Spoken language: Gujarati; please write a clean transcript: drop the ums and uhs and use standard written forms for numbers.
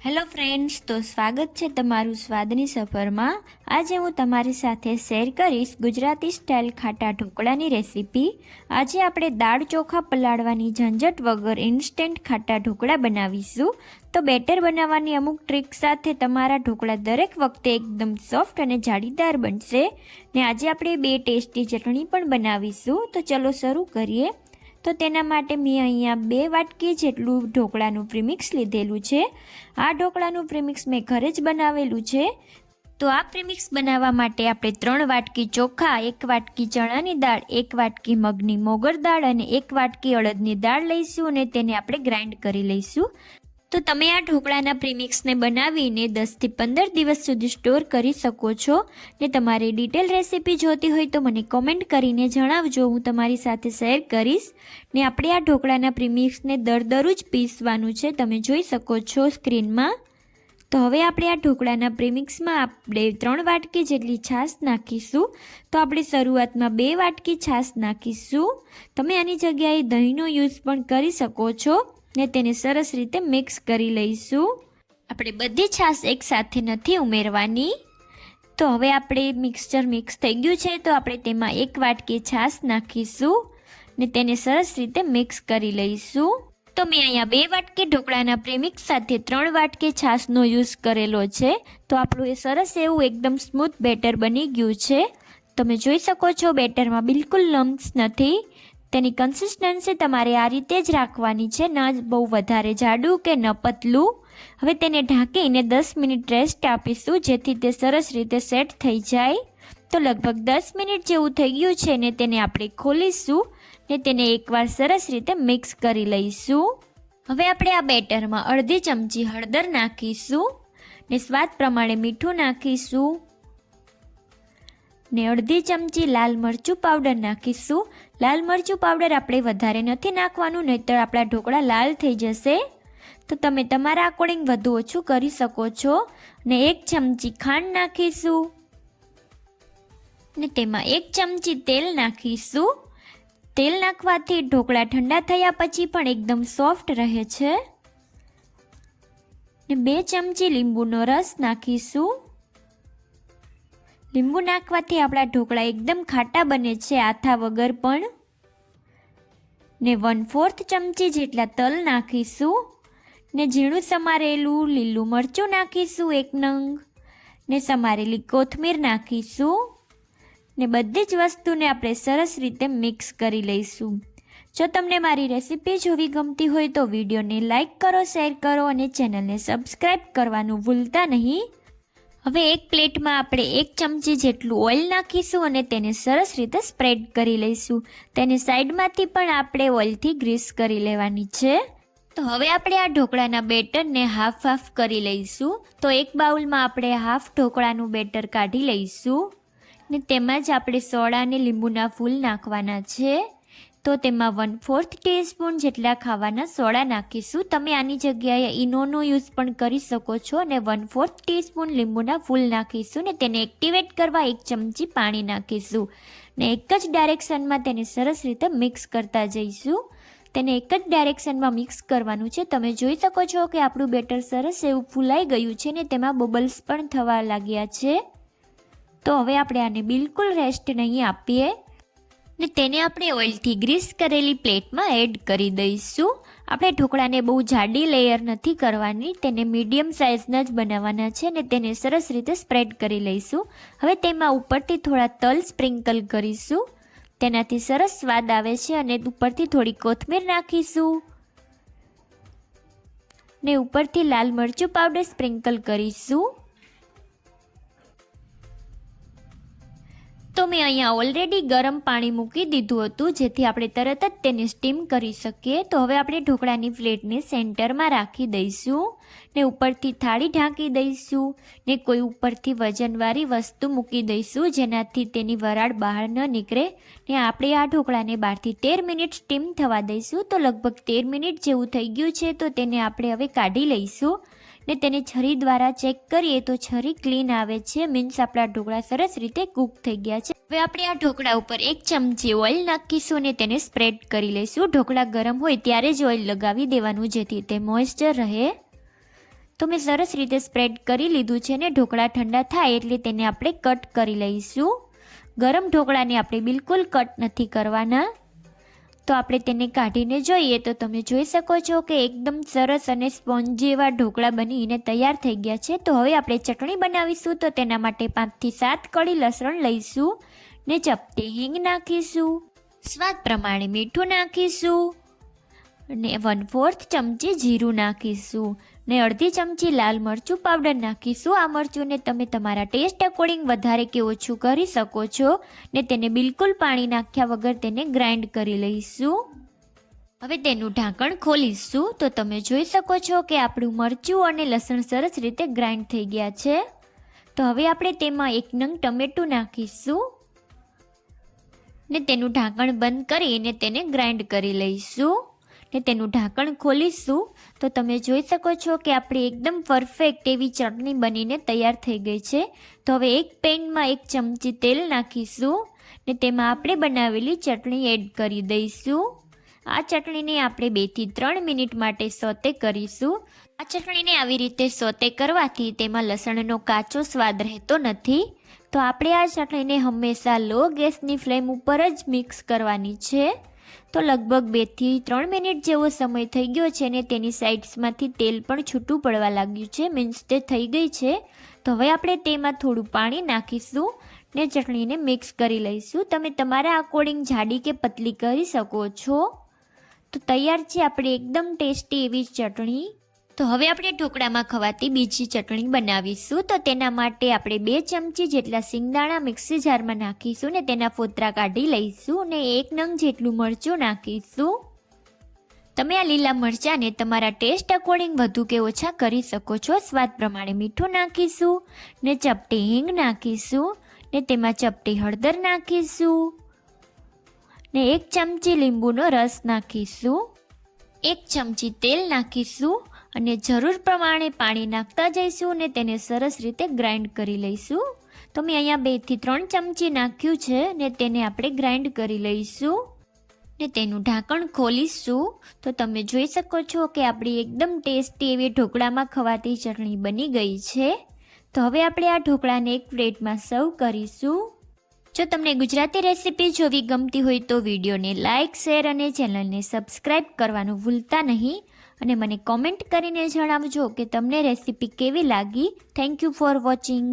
હેલો ફ્રેન્ડ્સ, તો સ્વાગત છે તમારું સ્વાદની સફરમાં। આજે હું તમારી સાથે શેર કરીશ ગુજરાતી સ્ટાઇલ ખાટા ઢોકળાની રેસીપી। આજે આપણે દાળ ચોખા પલાળવાની ઝંઝટ વગર ઇન્સ્ટન્ટ ખાટા ઢોકળા બનાવીશું। તો બેટર બનાવવાની અમુક ટ્રીક સાથે તમારા ઢોકળા દરેક વખતે એકદમ સોફ્ટ અને જાળીદાર બનશે। ને આજે આપણે 2 ટેસ્ટી ચટણી પણ બનાવીશું। તો ચલો શરૂ કરીએ। તો તેના માટે મેં અહીંયા 2 વાટકી જેટલું ઢોકળાનું પ્રીમિક્સ લીધેલું છે। આ ઢોકળાનું પ્રીમિક્સ મેં ઘરે જ બનાવેલું છે। તો આ પ્રીમિક્સ બનાવવા માટે આપણે 3 વાટકી ચોખા, 1 વાટકી ચણાની દાળ, 1 વાટકી મગની મોગર દાળ અને 1 વાટકી અડદની દાળ લઈશું અને તેને આપણે ગ્રાઇન્ડ કરી લઈશું। તો તમે આ ઢોકળાના પ્રીમિક્સને બનાવીને 10 થી 15 દિવસ સુધી સ્ટોર કરી શકો છો। ને તમારે ડિટેલ રેસીપી જોતી હોય તો મને કોમેન્ટ કરીને જણાવજો, હું તમારી સાથે શેર કરીશ। ને આપણે આ ઢોકળાના પ્રીમિક્સને દરદરું જ પીસવાનું છે, તમે જોઈ શકો છો સ્ક્રીનમાં। તો હવે આપણે આ ઢોકળાના પ્રીમિક્સમાં આપણે 3 વાટકી જેટલી છાશ નાખીશું। તો આપણે શરૂઆતમાં 2 વાટકી છાશ નાખીશું। તમે આની જગ્યાએ દહીંનો યુઝ પણ કરી શકો છો ને તેને સરસ રીતે મિક્સ કરી લઈશું। આપણે બધી છાશ એકસાથે નથી ઉમેરવાની। તો હવે આપણે મિક્સચર મિક્સ થઈ ગયું છે, તો આપણે તેમાં 1 વાટકી છાશ નાખીશું ને તેને સરસ રીતે મિક્સ કરી લઈશું। તો મેં અહીંયા 2 વાટકી ઢોકળાના પ્રીમિક્સ સાથે 3 વાટકી છાશનો યુઝ કરેલો છે। તો આપણું એ સરસ એવું એકદમ સ્મૂથ બેટર બની ગયું છે। તમે જોઈ શકો છો બેટરમાં બિલકુલ લમ્સ નથી। તેની કન્સિસ્ટન્સી તમારે આ રીતે જ રાખવાની છે, ન બહુ વધારે જાડું કે ન પતલું। હવે તેને ઢાંકીને 10 મિનિટ રેસ્ટ આપીશું, જેથી તે સરસ રીતે સેટ થઈ જાય। તો લગભગ 10 મિનિટ જેવું થઈ ગયું છે ને તેને આપણે ખોલીશું ને તેને એકવાર સરસ રીતે મિક્સ કરી લઈશું। હવે આપણે આ બેટરમાં અડધી ચમચી હળદર નાખીશું ને સ્વાદ પ્રમાણે મીઠું નાખીશું ને અડધી ચમચી લાલ મરચું પાવડર નાખીશું। લાલ મરચું પાવડર આપણે વધારે નથી નાખવાનું, નહીંતર આપણા ઢોકળા લાલ થઈ જશે। તો તમે તમારા અકોર્ડિંગ વધુ ઓછું કરી શકો છો। ને 1 ચમચી ખાંડ નાખીશું ને તેમાં 1 ચમચી તેલ નાખીશું। તેલ નાખવાથી ઢોકળા ઠંડા થયા પછી પણ એકદમ સોફ્ટ રહે છે। ને 2 ચમચી લીંબુનો રસ નાખીશું। લીંબુ નાખવાથી આપણા ઢોકળા એકદમ ખાટા બને છે, આથા વગર પણ। ને 1/4 ચમચી જેટલા તલ નાખીશું ને ઝીણું સમારેલું લીલું મરચું નાખીશું 1 નંગ ને સમારેલી કોથમીર નાખીશું ને બધી જ વસ્તુને આપણે સરસ રીતે મિક્સ કરી લઈશું। જો તમને મારી રેસીપી જોવી ગમતી હોય તો વિડીયોને લાઈક કરો, શેર કરો અને ચેનલને સબસ્ક્રાઈબ કરવાનું ભૂલતા નહીં। હવે એક પ્લેટમાં આપણે 1 ચમચી જેટલું ઓઇલ નાખીશું અને તેને સરસ રીતે સ્પ્રેડ કરી લઈશું। તેને સાઈડમાંથી પણ આપણે ઓઇલથી ગ્રીસ કરી લેવાની છે। તો હવે આપણે આ ઢોકળાના બેટરને હાફ કરી લઈશું। તો એક બાઉલમાં આપણે હાફ ઢોકળાનું બેટર કાઢી લઈશું ને તેમાં જ આપણે સોડા અને લીંબુના ફૂલ નાખવાના છે। તો તેમાં 1/4 ટીસ્પૂન જેટલા ખાવાના સોડા નાખીશું। તમે આની જગ્યાએ ઈનોનો યુઝ પણ કરી શકો છો અને 1/4 ટીસ્પૂન લીંબુના ફૂલ નાખીશું ને તેને એક્ટિવેટ કરવા 1 ચમચી પાણી નાખીશું ને એક જ ડાયરેક્શનમાં તેને સરસ રીતે મિક્સ કરતા જઈશું। તેને એક જ ડાયરેક્શનમાં મિક્સ કરવાનું છે। તમે જોઈ શકો છો કે આપણું બેટર સરસ એવું ફૂલાઈ ગયું છે ને તેમાં બબલ્સ પણ થવા લાગ્યા છે। તો હવે આપણે આને બિલકુલ રેસ્ટ નહીં આપીએ ને તેને આપણે ઓઇલથી ગ્રીસ કરેલી પ્લેટમાં એડ કરી દઈશું। આપણે ઢોકળાને બહુ જાડી લેયર નથી કરવાની, તેને મીડિયમ સાઇઝના જ બનાવવાના છે ને તેને સરસ રીતે સ્પ્રેડ કરી લઈશું। હવે તેમાં ઉપરથી થોડા તલ સ્પ્રિંકલ કરીશું, તેનાથી સરસ સ્વાદ આવે છે અને ઉપરથી થોડી કોથમીર નાખીશું ને ઉપરથી લાલ મરચું પાવડર સ્પ્રિંકલ કરીશું। તો મેં અહીંયા ઓલરેડી ગરમ પાણી મૂકી દીધું હતું, જેથી આપણે તરત જ તેને સ્ટીમ કરી શકીએ। તો હવે આપણે ઢોકળાની પ્લેટને સેન્ટરમાં રાખી દઈશું ને ઉપરથી થાળી ઢાંકી દઈશું ને કોઈ ઉપરથી વજનવાળી વસ્તુ મૂકી દઈશું, જેનાથી તેની વરાળ બહાર ન નીકળે। ને આપણે આ ઢોકળાને 12 થી 13 મિનિટ સ્ટીમ થવા દઈશું। તો લગભગ 13 મિનિટ જેવું થઈ ગયું છે, તો તેને આપણે હવે કાઢી લઈશું ને તેને છરી દ્વારા ચેક કરીએ તો છરી ક્લીન આવે છે, મીન્સ આપણા ઢોકળા સરસ રીતે કૂક થઈ ગયા છે। હવે આપણે આ ઢોકળા ઉપર 1 ચમચી ઓઇલ નાખીશું અને તેને સ્પ્રેડ કરી લઈશું। ઢોકળા ગરમ હોય ત્યારે જ ઓઇલ લગાવી દેવાનું, જેથી તે મોઇસ્ચર રહે। તો મેં સરસ રીતે સ્પ્રેડ કરી લીધું છે ને ઢોકળા ઠંડા થાય એટલે તેને આપણે કટ કરી લઈશું. ગરમ ઢોકળાને આપણે બિલકુલ કટ નથી કરવાના. તો આપણે તેને કાઢીને જોઈએ તો તમે જોઈ શકો છો કે એકદમ સરસ અને સ્પોન્જી એવા ઢોકળા બનીને તૈયાર થઈ ગયા છે. તો હવે આપણે ચટણી બનાવીશું. તો તેના માટે 5 થી 7 કળી લસણ લઈશું ને ચપટી હિંગ નાખીશું. સ્વાદ પ્રમાણે મીઠું નાખીશું ને 1/4 ચમચી જીરું નાખીશું ને અડધી ચમચી લાલ મરચું પાવડર નાખીશું. આ મરચુંને તમે તમારા ટેસ્ટ અકોર્ડિંગ વધારે કે ઓછું કરી શકો છો ને તેને બિલકુલ પાણી નાખ્યા વગર તેને ગ્રાઇન્ડ કરી લઈશું. હવે તેનું ઢાંકણ ખોલીશું. તો તમે જોઈ શકો છો કે આપણું મરચું અને લસણ સરસ રીતે ગ્રાઇન્ડ થઈ ગયા છે. તો હવે આપણે તેમાં 1 નંગ ટમેટું નાખીશું ને તેનું ઢાંકણ બંધ કરીને તેને ગ્રાઇન્ડ કરી લઈશું ને તેનું ઢાંકણ ખોલીશું. તો તમે જોઈ શકો છો કે આપણી એકદમ પરફેક્ટ એવી ચટણી બનીને તૈયાર થઈ ગઈ છે. તો હવે એક પેનમાં 1 ચમચી તેલ નાખીશું ને તેમાં આપણે બનાવેલી ચટણી એડ કરી દઈશું. આ ચટણીને આપણે 2 થી 3 મિનિટ માટે સોતે કરીશું. આ ચટણીને આવી રીતે સોતે કરવાથી તેમાં લસણનો કાચો સ્વાદ રહેતો નથી. તો આપણે આ ચટણીને હંમેશા લો ગેસની ફ્લેમ ઉપર જ મિક્સ કરવાની છે. તો લગભગ 2 થી 3 મિનિટ જેવો સમય થઈ ગયો છે ને તેની સાઇડ્સમાંથી તેલ પણ છૂટું પડવા લાગ્યું છે, મીન્સ તે થઈ ગઈ છે. તો હવે આપણે તેમાં થોડું પાણી નાખીશું ને ચટણીને મિક્સ કરી લઈશું. તમે તમારા અકોર્ડિંગ જાડી કે પતલી કરી શકો છો. તો તૈયાર છે આપણે એકદમ ટેસ્ટી એવી ચટણી. તો હવે આપણે ઢોકળામાં ખવાતી બીજી ચટણી બનાવીશું. તો તેના માટે આપણે 2 ચમચી જેટલા સિંગદાણા મિક્સી જારમાં નાખીશું ને તેના ફોતરા કાઢી લઈશું ને 1 નંગ જેટલું મરચું નાખીશું. તમે આ લીલા મરચાંને તમારા ટેસ્ટ અકોર્ડિંગ વધુ કે ઓછા કરી શકો છો. સ્વાદ પ્રમાણે મીઠું નાખીશું ને ચપટી હિંગ નાખીશું ને તેમાં ચપટી હળદર નાખીશું ને 1 ચમચી લીંબુનો રસ નાખીશું. 1 ચમચી તેલ નાખીશું અને જરૂર પ્રમાણે પાણી નાખતા જઈશું ને તેને સરસ રીતે ગ્રાઇન્ડ કરી લઈશું. તો મેં અહીંયા 2 થી 3 ચમચી નાખ્યું છે ને તેને આપણે ગ્રાઇન્ડ કરી લઈશું ને તેનું ઢાંકણ ખોલીશું. તો તમે જોઈ શકો છો કે આપણી એકદમ ટેસ્ટી એવી ઢોકળામાં ખવાતી ચટણી બની ગઈ છે. તો હવે આપણે આ ઢોકળાને એક પ્લેટમાં સર્વ કરીશું. જો તમને ગુજરાતી રેસીપી જોવી ગમતી હોય તો વિડીયોને લાઇક, શેર અને ચેનલને સબસ્ક્રાઈબ કરવાનું ભૂલતા નહીં અને મને કોમેન્ટ કરીને જણાવજો કે તમને રેસીપી કેવી લાગી. Thank you for watching.